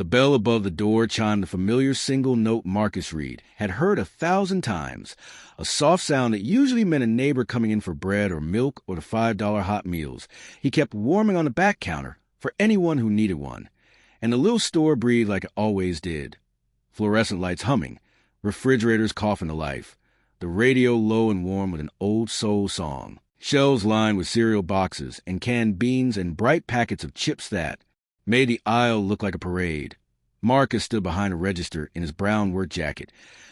The bell above the door chimed the familiar single note Marcus Reed had heard 1,000 times, a soft sound that usually meant a neighbor coming in for bread or milk or the $5 hot meals he kept warming on the back counter for anyone who needed one. And the little store breathed like it always did. Fluorescent lights humming, refrigerators coughing to life, the radio low and warm with an old soul song, shelves lined with cereal boxes and canned beans and bright packets of chips that made the aisle look like a parade. Marcus stood behind a register in his brown work jacket,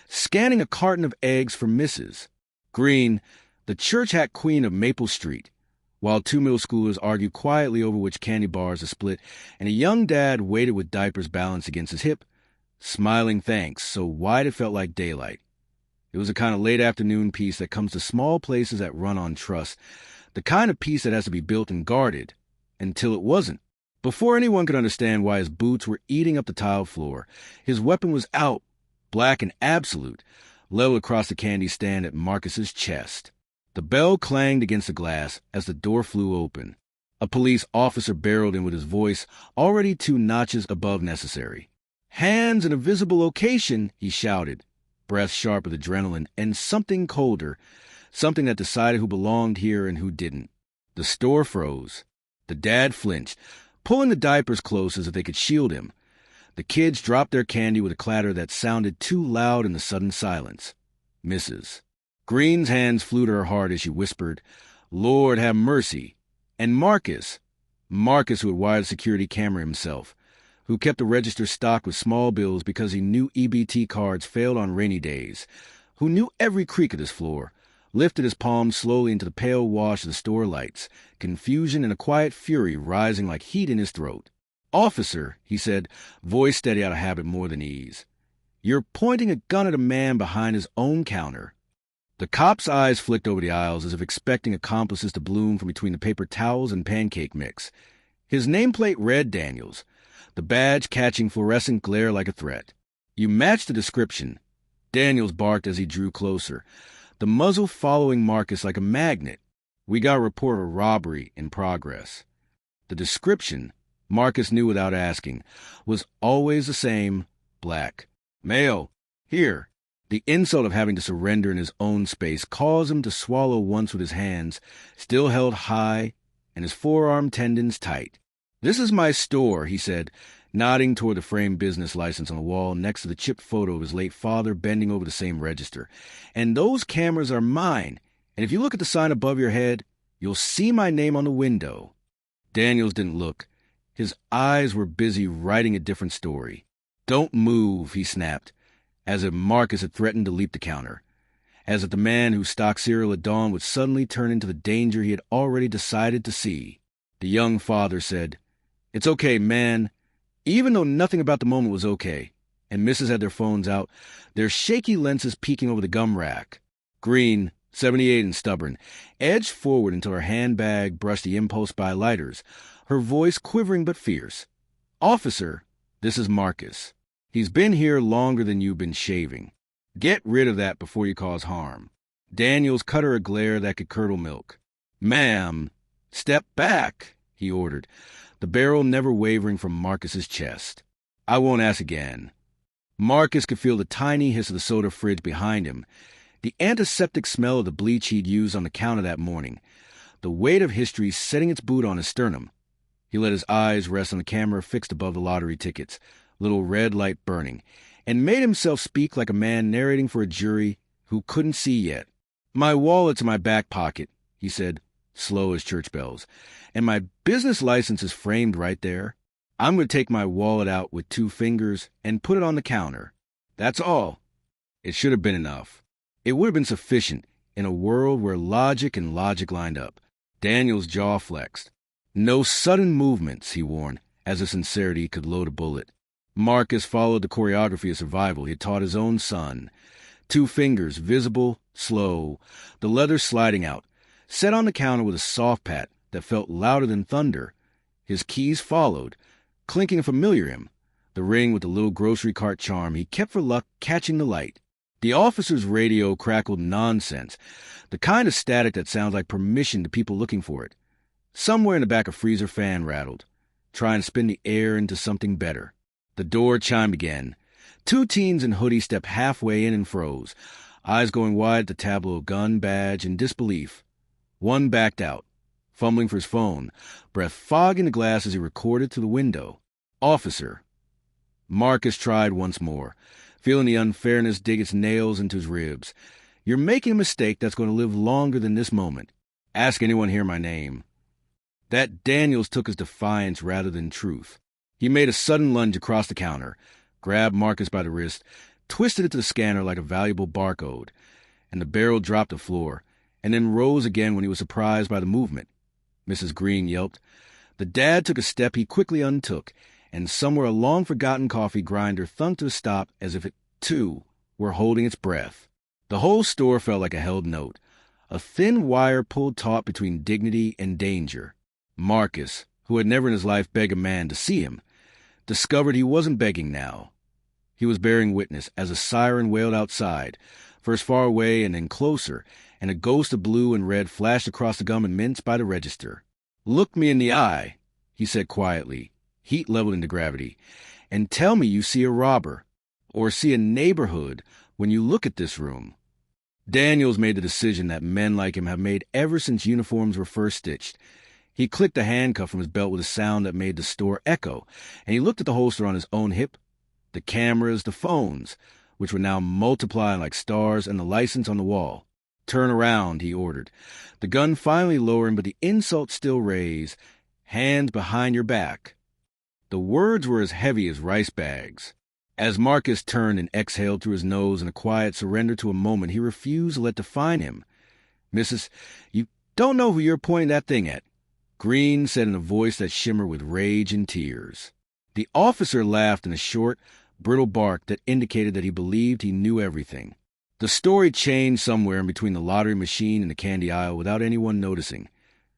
scanning a carton of eggs for Mrs. Green, the church hat queen of Maple Street, while two middle schoolers argued quietly over which candy bars to split, and a young dad waited with diapers balanced against his hip, smiling thanks so wide it felt like daylight. It was a kind of late-afternoon peace that comes to small places that run on trust, the kind of peace that has to be built and guarded, until it wasn't. Before anyone could understand why his boots were eating up the tiled floor, his weapon was out, black and absolute, leveled across the candy stand at Marcus's chest. The bell clanged against the glass as the door flew open. A police officer barreled in with his voice already 2 notches above necessary. "Hands in a visible location," he shouted, breath sharp with adrenaline, and something colder, something that decided who belonged here and who didn't. The store froze. The dad flinched, pulling the diapers close as if they could shield him. The kids dropped their candy with a clatter that sounded too loud in the sudden silence. Mrs. Green's hands flew to her heart as she whispered, "Lord have mercy." And Marcus, who had wired a security camera himself, who kept the register stocked with small bills because he knew EBT cards failed on rainy days, who knew every creak of this floor, lifted his palm slowly into the pale wash of the store lights, confusion and a quiet fury rising like heat in his throat. "Officer," he said, voice steady out of habit more than ease, "you're pointing a gun at a man behind his own counter." The cop's eyes flicked over the aisles as if expecting accomplices to bloom from between the paper towels and pancake mix. His nameplate read Daniels, the badge catching fluorescent glare like a threat. "You match the description," Daniels barked as he drew closer, the muzzle following Marcus like a magnet. "We got a report of a robbery in progress." The description, Marcus knew without asking, was always the same: black. "Male. Here." The insult of having to surrender in his own space caused him to swallow once with his hands still held high and his forearm tendons tight. "This is my store," he said, nodding toward the framed business license on the wall next to the chipped photo of his late father bending over the same register. "And those cameras are mine, and if you look at the sign above your head, you'll see my name on the window." Daniels didn't look. His eyes were busy writing a different story. "Don't move," he snapped, as if Marcus had threatened to leap the counter, as if the man who stocked cereal at dawn would suddenly turn into the danger he had already decided to see. The young father said, "It's okay, man," even though nothing about the moment was okay, and Mrs. had their phones out, their shaky lenses peeking over the gum rack. Green, 78 and stubborn, edged forward until her handbag brushed the impulse buy lighters, her voice quivering but fierce. "Officer, this is Marcus. He's been here longer than you've been shaving. Get rid of that before you cause harm." Daniels cut her a glare that could curdle milk. "Ma'am, step back," he ordered, the barrel never wavering from Marcus's chest. "I won't ask again." Marcus could feel the tiny hiss of the soda fridge behind him, the antiseptic smell of the bleach he'd used on the counter that morning, the weight of history setting its boot on his sternum. He let his eyes rest on the camera fixed above the lottery tickets, little red light burning, and made himself speak like a man narrating for a jury who couldn't see yet. "My wallet's in my back pocket," he said, slow as church bells, "and my business license is framed right there. I'm going to take my wallet out with 2 fingers and put it on the counter. That's all." It should have been enough. It would have been sufficient in a world where logic and logic lined up. Daniel's jaw flexed. "No sudden movements," he warned, as if sincerity could load a bullet. Marcus followed the choreography of survival he had taught his own son. 2 fingers, visible, slow, the leather sliding out, set on the counter with a soft pat that felt louder than thunder. His keys followed, clinking to familiar him, the ring with the little grocery cart charm he kept for luck catching the light. The officer's radio crackled nonsense, the kind of static that sounds like permission to people looking for it. Somewhere in the back a freezer fan rattled, trying to spin the air into something better. The door chimed again. Two teens in hoodies stepped halfway in and froze, eyes going wide at the tableau of gun, badge, and disbelief. One backed out, fumbling for his phone, breath fogging the glass as he recorded through the window. Officer. Marcus tried once more, feeling the unfairness dig its nails into his ribs. You're making a mistake that's going to live longer than this moment. Ask anyone here my name. That Daniels took his defiance rather than truth. He made a sudden lunge across the counter, grabbed Marcus by the wrist, twisted it to the scanner like a valuable barcode, and the barrel dropped to the floor, and then rose again when he was surprised by the movement. Mrs. Green yelped. The dad took a step he quickly untook, and somewhere a long-forgotten coffee grinder thunked to a stop as if it, too, were holding its breath. The whole store felt like a held note, a thin wire pulled taut between dignity and danger. Marcus, who had never in his life begged a man to see him, discovered he wasn't begging now. He was bearing witness as a siren wailed outside, first far away and then closer, and a ghost of blue and red flashed across the gum and mints by the register. Look me in the eye, he said quietly, heat leveled into gravity, and tell me you see a robber, or see a neighborhood when you look at this room. Daniels made the decision that men like him have made ever since uniforms were first stitched. He clicked a handcuff from his belt with a sound that made the store echo, and he looked at the holster on his own hip, the cameras, the phones, which were now multiplying like stars, and the license on the wall. Turn around, he ordered, the gun finally lowering but the insult still raised. Hands behind your back. The words were as heavy as rice bags. As Marcus turned and exhaled through his nose in a quiet surrender to a moment he refused to let define him. Mrs., you don't know who you're pointing that thing at, Green said in a voice that shimmered with rage and tears. The officer laughed in a short, brittle bark that indicated that he believed he knew everything. The story changed somewhere in between the lottery machine and the candy aisle without anyone noticing.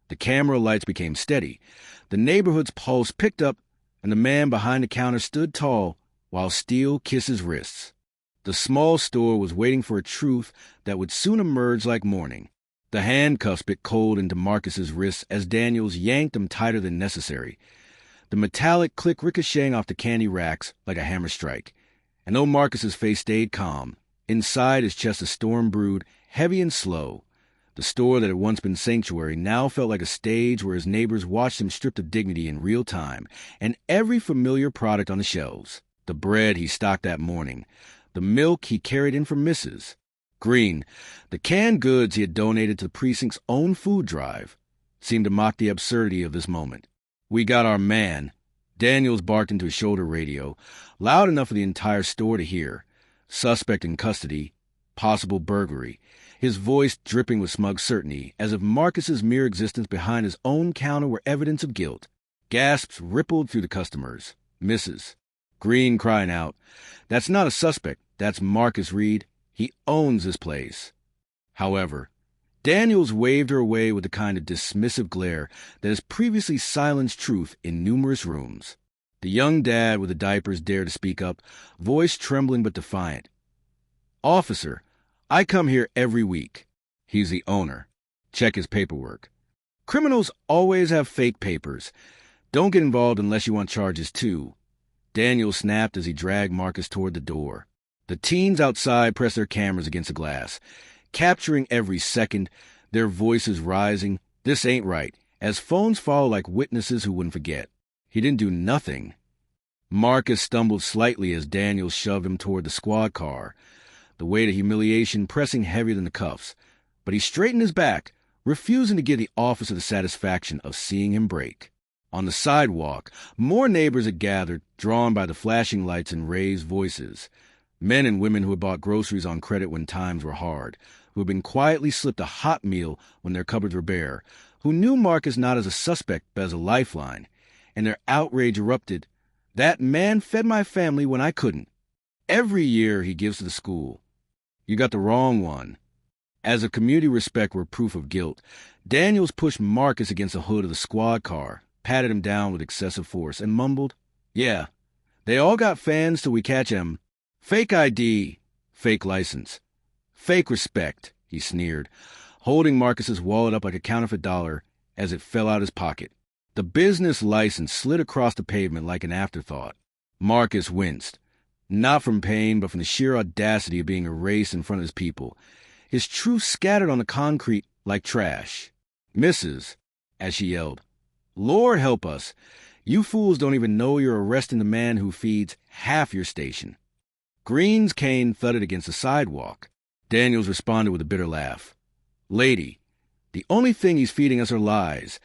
The camera lights became steady. The neighborhood's pulse picked up, and the man behind the counter stood tall while steel kissed his wrists. The small store was waiting for a truth that would soon emerge like morning. The handcuffs bit cold into Marcus's wrists as Daniels yanked them tighter than necessary. The metallic click ricocheting off the candy racks like a hammer strike. And though Marcus's face stayed calm, inside his chest a storm brewed, heavy and slow. The store that had once been sanctuary now felt like a stage where his neighbors watched him stripped of dignity in real time, and every familiar product on the shelves. The bread he stocked that morning, the milk he carried in from Mrs. Green, the canned goods he had donated to the precinct's own food drive, seemed to mock the absurdity of this moment. We got our man. Daniels barked into his shoulder radio, loud enough for the entire store to hear. Suspect in custody, possible burglary, his voice dripping with smug certainty, as if Marcus's mere existence behind his own counter were evidence of guilt. Gasps rippled through the customers. Mrs. Green crying out, "That's not a suspect, that's Marcus Reed. He owns this place." However, Daniels waved her away with the kind of dismissive glare that has previously silenced truth in numerous rooms. The young dad with the diapers dared to speak up, voice trembling but defiant. "Officer, I come here every week." He's the owner. Check his paperwork. Criminals always have fake papers. Don't get involved unless you want charges too. Daniel snapped as he dragged Marcus toward the door. The teens outside pressed their cameras against the glass, capturing every second, their voices rising. This ain't right, as phones followed like witnesses who wouldn't forget. He didn't do nothing. Marcus stumbled slightly as Daniel shoved him toward the squad car, the weight of humiliation pressing heavier than the cuffs. But he straightened his back, refusing to give the officer the satisfaction of seeing him break. On the sidewalk, more neighbors had gathered, drawn by the flashing lights and raised voices. Men and women who had bought groceries on credit when times were hard, who had been quietly slipped a hot meal when their cupboards were bare, who knew Marcus not as a suspect but as a lifeline, and their outrage erupted. "That man fed my family when I couldn't. Every year he gives to the school. You got the wrong one." As if community respect were proof of guilt, Daniels pushed Marcus against the hood of the squad car, patted him down with excessive force, and mumbled, "Yeah, they all got fans till we catch 'em. Fake ID, fake license. Fake respect," he sneered, holding Marcus's wallet up like a counterfeit dollar as it fell out his pocket. The business license slid across the pavement like an afterthought. Marcus winced, not from pain, but from the sheer audacity of being erased in front of his people. His truth scattered on the concrete like trash. "Missus," as she yelled, "Lord help us. You fools don't even know you're arresting the man who feeds half your station." Green's cane thudded against the sidewalk. Daniels responded with a bitter laugh. "Lady, the only thing he's feeding us are lies,"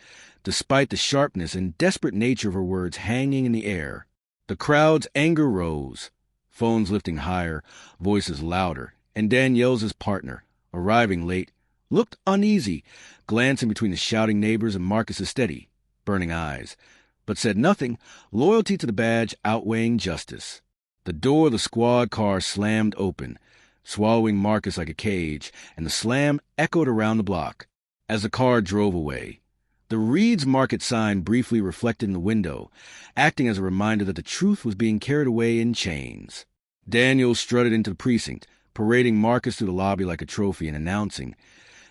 despite the sharpness and desperate nature of her words hanging in the air. The crowd's anger rose, phones lifting higher, voices louder, and Danielle's partner, arriving late, looked uneasy, glancing between the shouting neighbors and Marcus's steady, burning eyes, but said nothing, loyalty to the badge outweighing justice. The door of the squad car slammed open, swallowing Marcus like a cage, and the slam echoed around the block. As the car drove away, the Reed's Market sign briefly reflected in the window, acting as a reminder that the truth was being carried away in chains. Daniel strutted into the precinct, parading Marcus through the lobby like a trophy and announcing,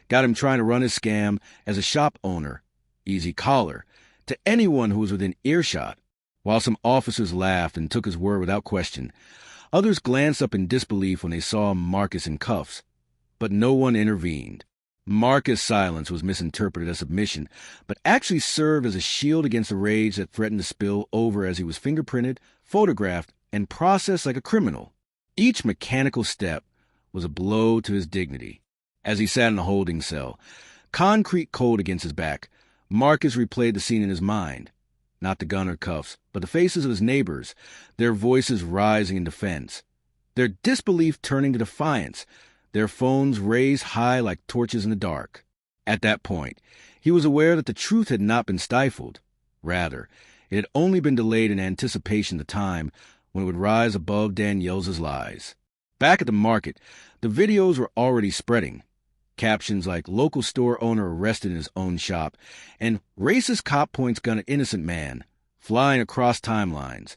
got him trying to run his scam as a shop owner, easy collar, to anyone who was within earshot. While some officers laughed and took his word without question, others glanced up in disbelief when they saw Marcus in cuffs, but no one intervened. Marcus' silence was misinterpreted as submission, but actually served as a shield against the rage that threatened to spill over as he was fingerprinted, photographed, and processed like a criminal. Each mechanical step was a blow to his dignity. As he sat in the holding cell, concrete cold against his back, Marcus replayed the scene in his mind. Not the gun or cuffs, but the faces of his neighbors, their voices rising in defense, their disbelief turning to defiance, their phones raised high like torches in the dark. At that point, he was aware that the truth had not been stifled. Rather, it had only been delayed in anticipation of the time when it would rise above Danielle's lies. Back at the market, the videos were already spreading. Captions like "Local store owner arrested in his own shop" and "Racist cop points gun at innocent man" flying across timelines,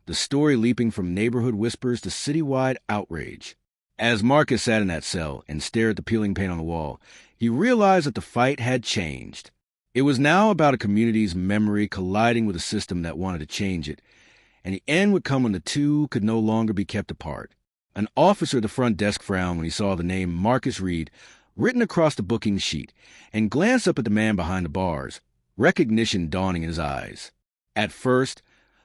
the story leaping from neighborhood whispers to citywide outrage. As Marcus sat in that cell and stared at the peeling paint on the wall, he realized that the fight had changed. It was now about a community's memory colliding with a system that wanted to change it, and the end would come when the two could no longer be kept apart. An officer at the front desk frowned when he saw the name Marcus Reed written across the booking sheet and glanced up at the man behind the bars, recognition dawning in his eyes. At first,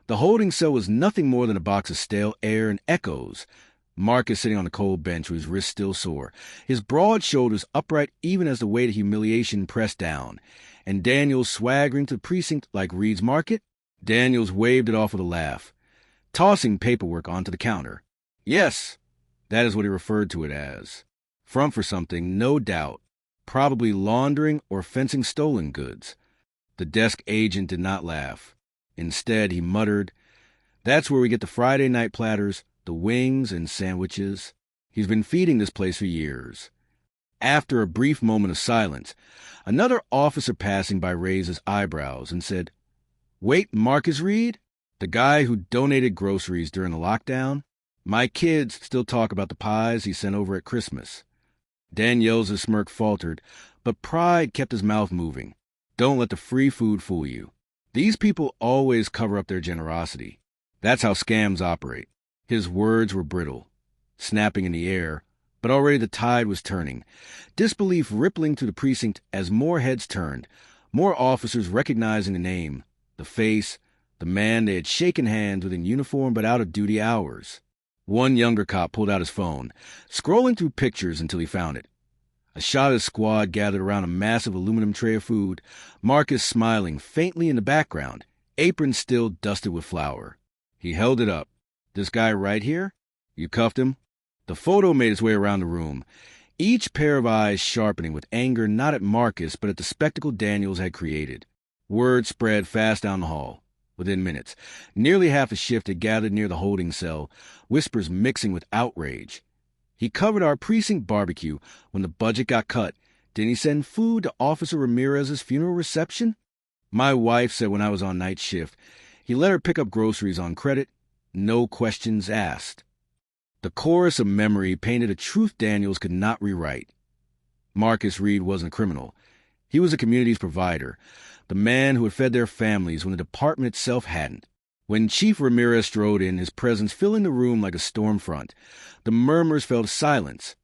the holding cell was nothing more than a box of stale air and echoes. Marcus sitting on the cold bench with his wrists still sore, his broad shoulders upright even as the weight of humiliation pressed down, and Daniels swaggering to the precinct like Reed's Market. Daniels waved it off with a laugh, tossing paperwork onto the counter. Yes, that is what he referred to it as. Front for something, no doubt, probably laundering or fencing stolen goods. The desk agent did not laugh. Instead, he muttered, "That's where we get the Friday night platters, the wings and sandwiches. He's been feeding this place for years." After a brief moment of silence, another officer passing by raised his eyebrows and said, "Wait, Marcus Reed? The guy who donated groceries during the lockdown? My kids still talk about the pies he sent over at Christmas." Danielle's smirk faltered, but pride kept his mouth moving. Don't let the free food fool you. These people always cover up their generosity. That's how scams operate. His words were brittle, snapping in the air, but already the tide was turning, disbelief rippling through the precinct as more heads turned, more officers recognizing the name, the face, the man they had shaken hands with in uniform but out of duty hours. One younger cop pulled out his phone, scrolling through pictures until he found it. A shot of his squad gathered around a massive aluminum tray of food, Marcus smiling faintly in the background, apron still dusted with flour. He held it up. "This guy right here? You cuffed him?" The photo made its way around the room, each pair of eyes sharpening with anger not at Marcus but at the spectacle Daniels had created. Word spread fast down the hall. Within minutes, nearly half a shift had gathered near the holding cell, whispers mixing with outrage. "He covered our precinct barbecue when the budget got cut. Didn't he send food to Officer Ramirez's funeral reception? My wife said when I was on night shift, he let her pick up groceries on credit, no questions asked." The chorus of memory painted a truth Daniels could not rewrite. Marcus Reed wasn't a criminal. He was the community's provider, the man who had fed their families when the department itself hadn't. When Chief Ramirez strode in, his presence filling the room like a storm front, the murmurs fell to silence.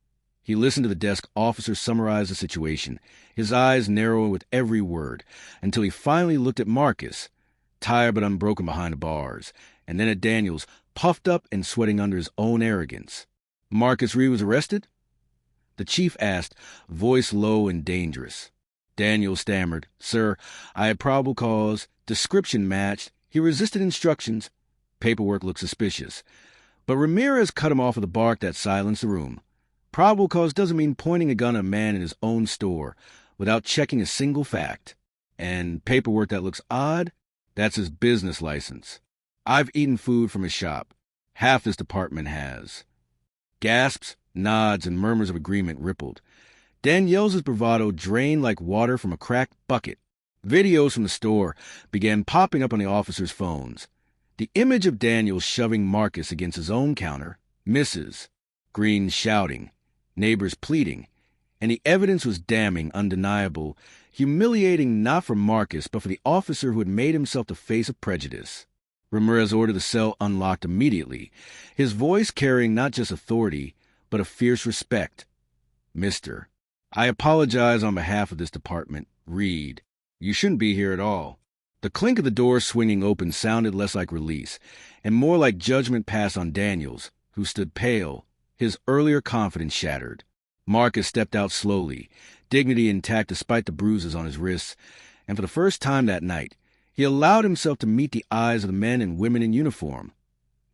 He listened to the desk officer summarize the situation, his eyes narrowing with every word, until he finally looked at Marcus, tired but unbroken behind the bars, and then at Daniels, puffed up and sweating under his own arrogance. Marcus Reed was arrested? The chief asked, voice low and dangerous. Daniels stammered, Sir, I had probable cause, description matched, he resisted instructions. Paperwork looked suspicious. But Ramirez cut him off with a bark that silenced the room. Probable cause doesn't mean pointing a gun at a man in his own store without checking a single fact. And paperwork that looks odd? That's his business license. I've eaten food from his shop. Half this department has. Gasps, nods, and murmurs of agreement rippled. Daniels' bravado drained like water from a cracked bucket. Videos from the store began popping up on the officers' phones. The image of Daniels shoving Marcus against his own counter, misses, Green shouting, neighbors pleading, and the evidence was damning, undeniable, humiliating not for Marcus but for the officer who had made himself the face of prejudice. Ramirez ordered the cell unlocked immediately, his voice carrying not just authority, but a fierce respect. Mister, I apologize on behalf of this department. Reed, you shouldn't be here at all. The clink of the door swinging open sounded less like release, and more like judgment passed on Daniels, who stood pale, his earlier confidence shattered. Marcus stepped out slowly, dignity intact despite the bruises on his wrists, and for the first time that night, he allowed himself to meet the eyes of the men and women in uniform,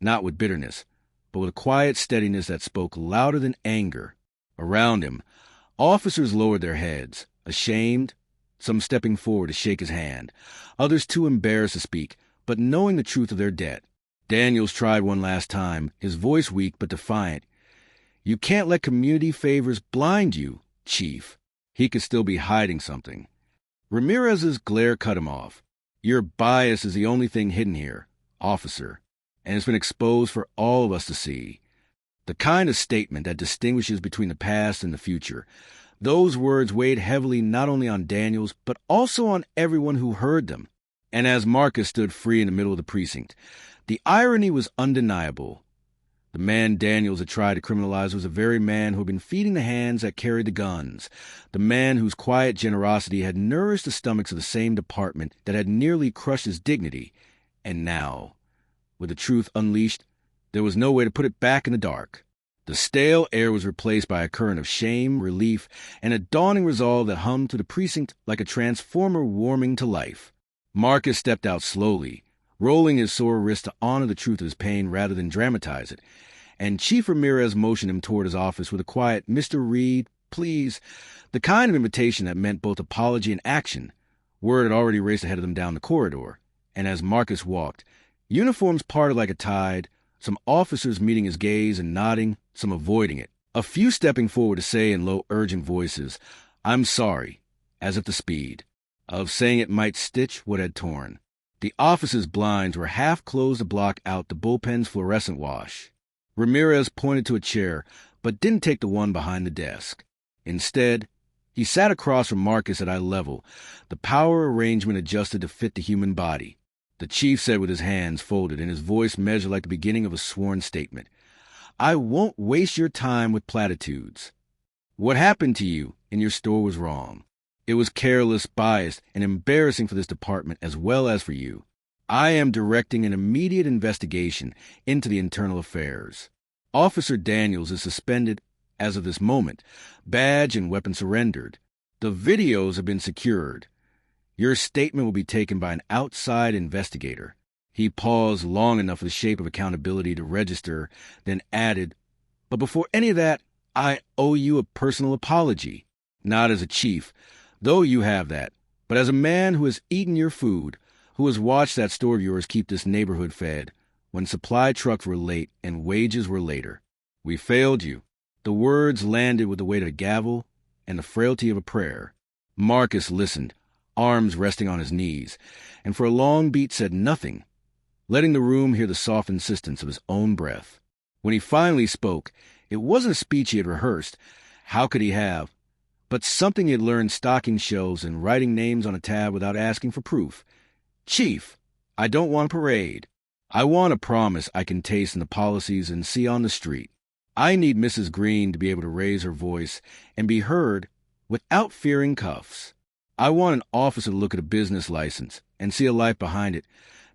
not with bitterness, but with a quiet steadiness that spoke louder than anger. Around him, officers lowered their heads, ashamed, some stepping forward to shake his hand, others too embarrassed to speak, but knowing the truth of their debt. Daniels tried one last time, his voice weak but defiant. You can't let community favors blind you, Chief. He could still be hiding something. Ramirez's glare cut him off. Your bias is the only thing hidden here, officer, and it's been exposed for all of us to see. The kind of statement that distinguishes between the past and the future. Those words weighed heavily not only on Daniels, but also on everyone who heard them. And as Marcus stood free in the middle of the precinct, the irony was undeniable. The man Daniels had tried to criminalize was the very man who had been feeding the hands that carried the guns, the man whose quiet generosity had nourished the stomachs of the same department that had nearly crushed his dignity. And now, with the truth unleashed, there was no way to put it back in the dark. The stale air was replaced by a current of shame, relief, and a dawning resolve that hummed through the precinct like a transformer warming to life. Marcus stepped out slowly, rolling his sore wrist to honor the truth of his pain rather than dramatize it, and Chief Ramirez motioned him toward his office with a quiet, Mr. Reed, please, the kind of invitation that meant both apology and action. Word had already raced ahead of them down the corridor, and as Marcus walked, uniforms parted like a tide, some officers meeting his gaze and nodding, some avoiding it. A few stepping forward to say in low, urgent voices, I'm sorry, as if the speed of saying it might stitch what had torn. The office's blinds were half closed to block out the bullpen's fluorescent wash. Ramirez pointed to a chair, but didn't take the one behind the desk. Instead, he sat across from Marcus at eye level, the power arrangement adjusted to fit the human body. The chief said with his hands folded and his voice measured like the beginning of a sworn statement, I won't waste your time with platitudes. What happened to you in your store was wrong. It was careless, biased, and embarrassing for this department as well as for you. I am directing an immediate investigation into the internal affairs. Officer Daniels is suspended as of this moment, badge and weapon surrendered. The videos have been secured. Your statement will be taken by an outside investigator. He paused long enough for the shape of accountability to register, then added, but before any of that, I owe you a personal apology. Not as a chief, though you have that, but as a man who has eaten your food, who has watched that store of yours keep this neighborhood fed, when supply trucks were late and wages were later. We failed you. The words landed with the weight of a gavel and the frailty of a prayer. Marcus listened, arms resting on his knees, and for a long beat said nothing, letting the room hear the soft insistence of his own breath. When he finally spoke, it wasn't a speech he had rehearsed. How could he have? But something he had learned stocking shelves and writing names on a tab without asking for proof. Chief, I don't want a parade. I want a promise I can taste in the policies and see on the street. I need Mrs. Green to be able to raise her voice and be heard without fearing cuffs. I want an officer to look at a business license and see a life behind it,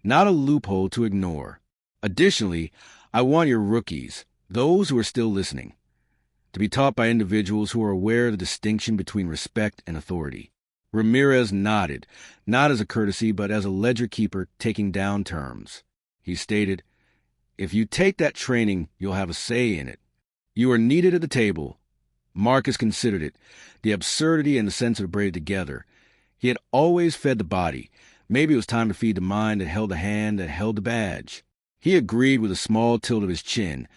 not a loophole to ignore. Additionally, I want your rookies, those who are still listening, to be taught by individuals who are aware of the distinction between respect and authority. Ramirez nodded, not as a courtesy, but as a ledger keeper taking down terms. He stated, "If you take that training, you'll have a say in it. You are needed at the table." Marcus considered it, the absurdity and the sense of braided together. He had always fed the body. Maybe it was time to feed the mind that held the hand that held the badge. He agreed with a small tilt of his chin,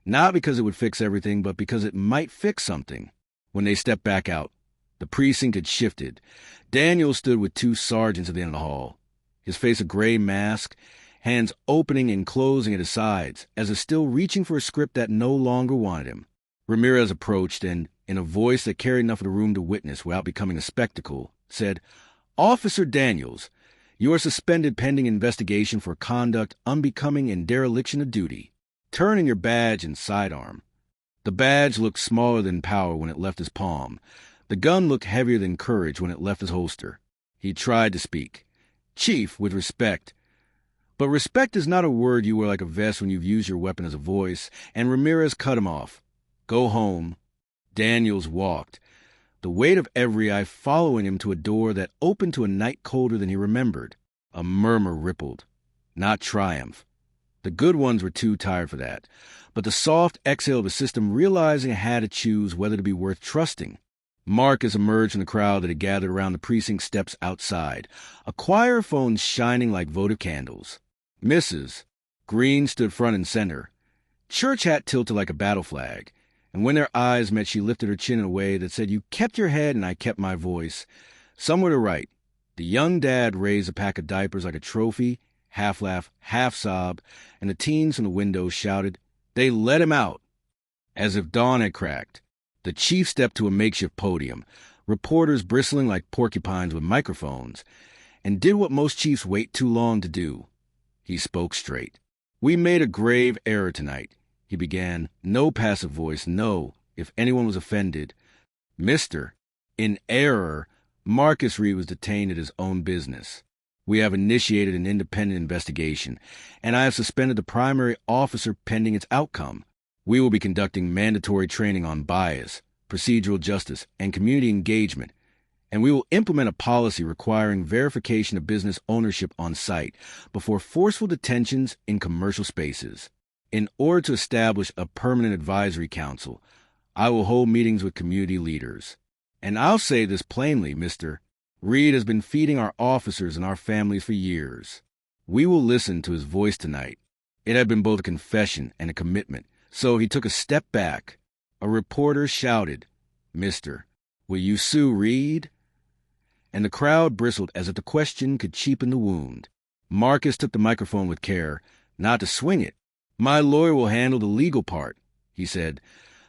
not because it would fix everything, but because it might fix something. When they stepped back out, the precinct had shifted. Daniel stood with two sergeants at the end of the hall, his face a gray mask, hands opening and closing at his sides, as if still reaching for a script that no longer wanted him. Ramirez approached and, in a voice that carried enough of the room to witness without becoming a spectacle, said, "Officer Daniels, you are suspended pending investigation for conduct unbecoming and dereliction of duty. Turn in your badge and sidearm." The badge looked smaller than power when it left his palm. The gun looked heavier than courage when it left his holster. He tried to speak. "Chief, with respect." But respect is not a word you wear like a vest when you've used your weapon as a voice, and Ramirez cut him off. "Go home." Daniels walked, the weight of every eye following him to a door that opened to a night colder than he remembered. A murmur rippled. Not triumph. The good ones were too tired for that, but the soft exhale of a system realizing it had to choose whether to be worth trusting. Marcus emerged from the crowd that had gathered around the precinct steps outside, a choir of phones shining like votive candles. Mrs. Green stood front and center, church hat tilted like a battle flag, and when their eyes met she lifted her chin in a way that said, "You kept your head and I kept my voice." Somewhere to right, the young dad raised a pack of diapers like a trophy, half laugh, half sob, and the teens from the windows shouted, "They let him out!" As if dawn had cracked, the chief stepped to a makeshift podium, reporters bristling like porcupines with microphones, and did what most chiefs wait too long to do. He spoke straight. "We made a grave error tonight," he began. No passive voice, no, if anyone was offended. "Mr. In error, Marcus Reed was detained at his own business. We have initiated an independent investigation, and I have suspended the primary officer pending its outcome. We will be conducting mandatory training on bias, procedural justice, and community engagement, and we will implement a policy requiring verification of business ownership on site before forceful detentions in commercial spaces. In order to establish a permanent advisory council, I will hold meetings with community leaders. And I'll say this plainly, Mr. Reed has been feeding our officers and our families for years. We will listen to his voice tonight." It had been both a confession and a commitment, so he took a step back. A reporter shouted, "Mr. Will you sue Reed?" And the crowd bristled as if the question could cheapen the wound. Marcus took the microphone with care, not to swing it. "My lawyer will handle the legal part," he said,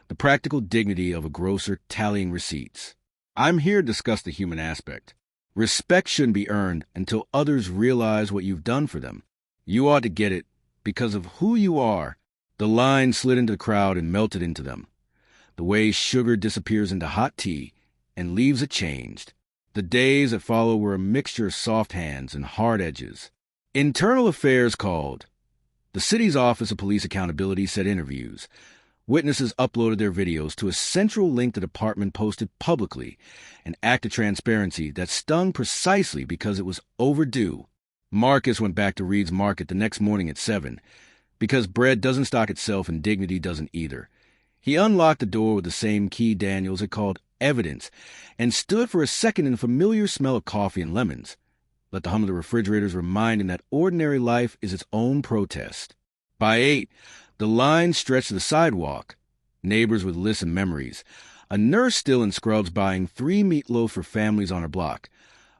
the practical dignity of a grocer tallying receipts. "I'm here to discuss the human aspect. Respect shouldn't be earned until others realize what you've done for them. You ought to get it because of who you are." The line slid into the crowd and melted into them, the way sugar disappears into hot tea and leaves it changed. The days that followed were a mixture of soft hands and hard edges. Internal Affairs called. The city's Office of Police Accountability set interviews. Witnesses uploaded their videos to a central link the department posted publicly, an act of transparency that stung precisely because it was overdue. Marcus went back to Reed's Market the next morning at 7, because bread doesn't stock itself and dignity doesn't either. He unlocked the door with the same key Daniels had called evidence and stood for a second in the familiar smell of coffee and lemons. Let the hum of the refrigerators remind him that ordinary life is its own protest. By 8, the line stretched to the sidewalk. Neighbors with lists and memories. A nurse still in scrubs buying 3 meatloaf for families on her block.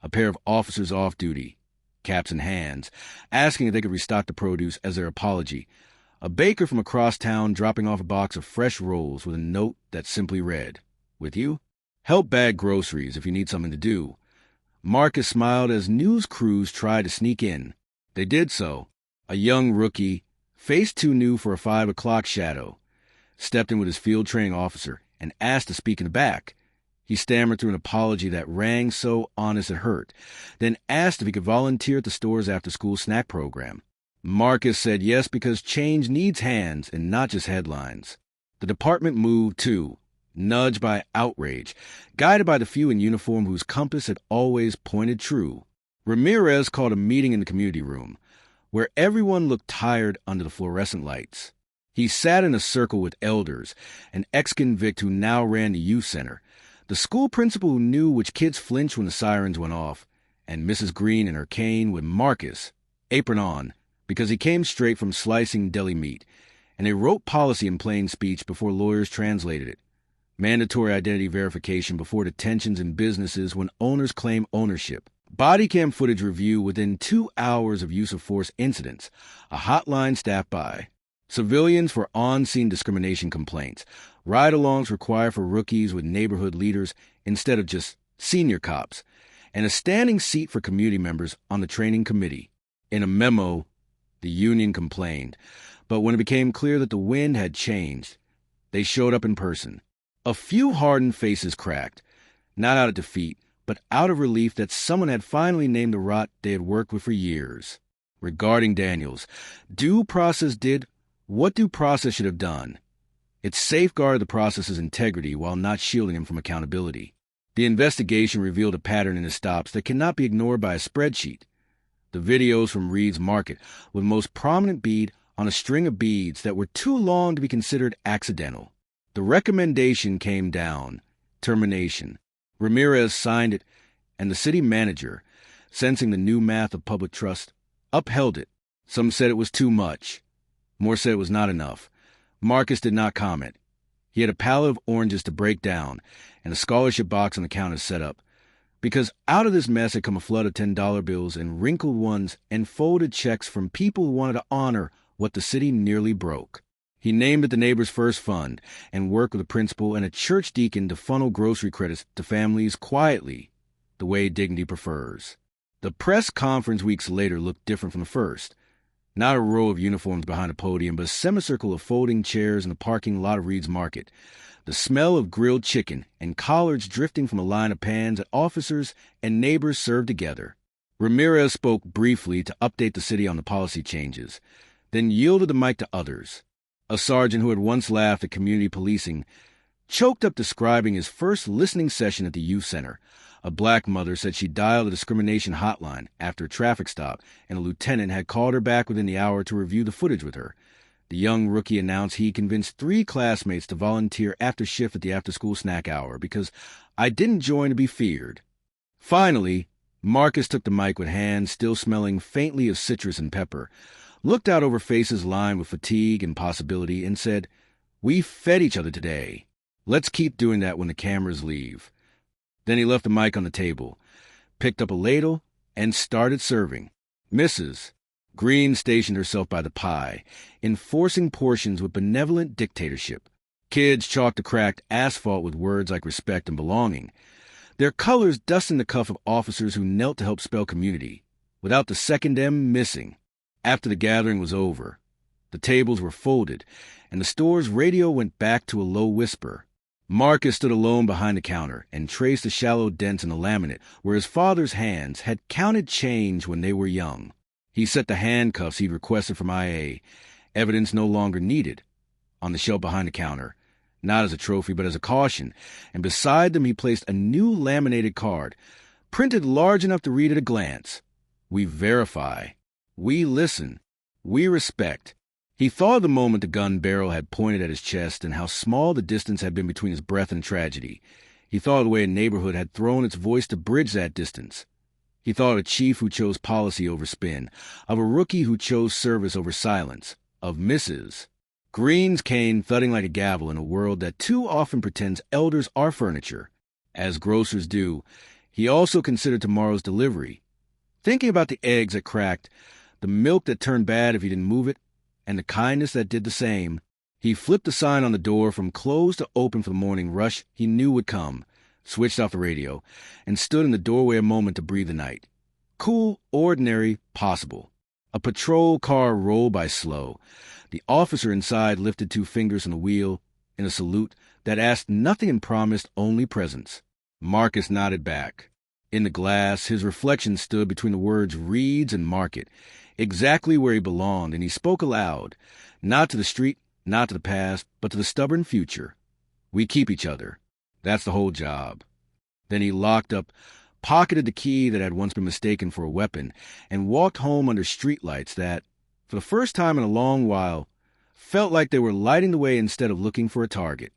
A pair of officers off duty, caps in hands, asking if they could restock the produce as their apology. A baker from across town dropping off a box of fresh rolls with a note that simply read, "With you? Help bag groceries if you need something to do." Marcus smiled as news crews tried to sneak in. They did so. A young rookie, face too new for a 5 o'clock shadow, stepped in with his field training officer and asked to speak in the back. He stammered through an apology that rang so honest it hurt, then asked if he could volunteer at the store's after-school snack program. Marcus said yes because change needs hands and not just headlines. The department moved too, nudged by outrage, guided by the few in uniform whose compass had always pointed true. Ramirez called a meeting in the community room, where everyone looked tired under the fluorescent lights. He sat in a circle with elders, an ex-convict who now ran the youth center, the school principal who knew which kids flinched when the sirens went off, and Mrs. Green and her cane with Marcus, apron on, because he came straight from slicing deli meat, and they wrote policy in plain speech before lawyers translated it. Mandatory identity verification before detentions in businesses when owners claim ownership. Body cam footage review within 2 hours of use of force incidents. A hotline staffed by. Civilians for on-scene discrimination complaints. Ride-alongs required for rookies with neighborhood leaders instead of just senior cops. And a standing seat for community members on the training committee. In a memo, the union complained. But when it became clear that the wind had changed, they showed up in person. A few hardened faces cracked, not out of defeat, but out of relief that someone had finally named the rot they had worked with for years. Regarding Daniels, due process did what due process should have done. It safeguarded the process's integrity while not shielding him from accountability. The investigation revealed a pattern in his stops that cannot be ignored by a spreadsheet. The videos from Reed's Market were the most prominent bead on a string of beads that were too long to be considered accidental. The recommendation came down. Termination. Ramirez signed it, and the city manager, sensing the new math of public trust, upheld it. Some said it was too much. More said it was not enough. Marcus did not comment. He had a pallet of oranges to break down, and a scholarship box on the counter set up. Because out of this mess had come a flood of $10 bills and wrinkled ones and folded checks from people who wanted to honor what the city nearly broke. He named it the Neighbor's First Fund and worked with a principal and a church deacon to funnel grocery credits to families quietly, the way dignity prefers. The press conference weeks later looked different from the first. Not a row of uniforms behind a podium, but a semicircle of folding chairs in the parking lot of Reed's Market. The smell of grilled chicken and collards drifting from a line of pans that officers and neighbors served together. Ramirez spoke briefly to update the city on the policy changes, then yielded the mic to others. A sergeant who had once laughed at community policing choked up describing his first listening session at the youth center. A black mother said she dialed a discrimination hotline after a traffic stop, and a lieutenant had called her back within the hour to review the footage with her. The young rookie announced he convinced 3 classmates to volunteer after shift at the after-school snack hour because I didn't join to be feared. Finally, Marcus took the mic with hands still smelling faintly of citrus and pepper, looked out over faces lined with fatigue and possibility, and said, "We fed each other today. Let's keep doing that when the cameras leave." Then he left the mic on the table, picked up a ladle, and started serving. Mrs. Green stationed herself by the pie, enforcing portions with benevolent dictatorship. Kids chalked the cracked asphalt with words like respect and belonging, their colors dusting the cuff of officers who knelt to help spell community, without the second M missing. After the gathering was over, the tables were folded, and the store's radio went back to a low whisper. Marcus stood alone behind the counter and traced the shallow dents in the laminate where his father's hands had counted change when they were young. He set the handcuffs he'd requested from IA, evidence no longer needed, on the shelf behind the counter, not as a trophy but as a caution, and beside them he placed a new laminated card, printed large enough to read at a glance. We verify. We listen. We respect. He thought of the moment the gun barrel had pointed at his chest and how small the distance had been between his breath and tragedy. He thought of the way a neighborhood had thrown its voice to bridge that distance. He thought of a chief who chose policy over spin, of a rookie who chose service over silence, of Mrs. Green's cane thudding like a gavel in a world that too often pretends elders are furniture. As grocers do, he also considered tomorrow's delivery, thinking about the eggs that cracked, the milk that turned bad if he didn't move it, and the kindness that did the same. He flipped the sign on the door from closed to open for the morning rush he knew would come, switched off the radio, and stood in the doorway a moment to breathe the night. Cool, ordinary, possible. A patrol car rolled by slow. The officer inside lifted 2 fingers on the wheel in a salute that asked nothing and promised only presence. Marcus nodded back. In the glass, his reflection stood between the words Reeds and Market, exactly where he belonged, and he spoke aloud, not to the street, not to the past, but to the stubborn future. We keep each other. That's the whole job. Then he locked up, pocketed the key that had once been mistaken for a weapon, and walked home under streetlights that, for the first time in a long while, felt like they were lighting the way instead of looking for a target.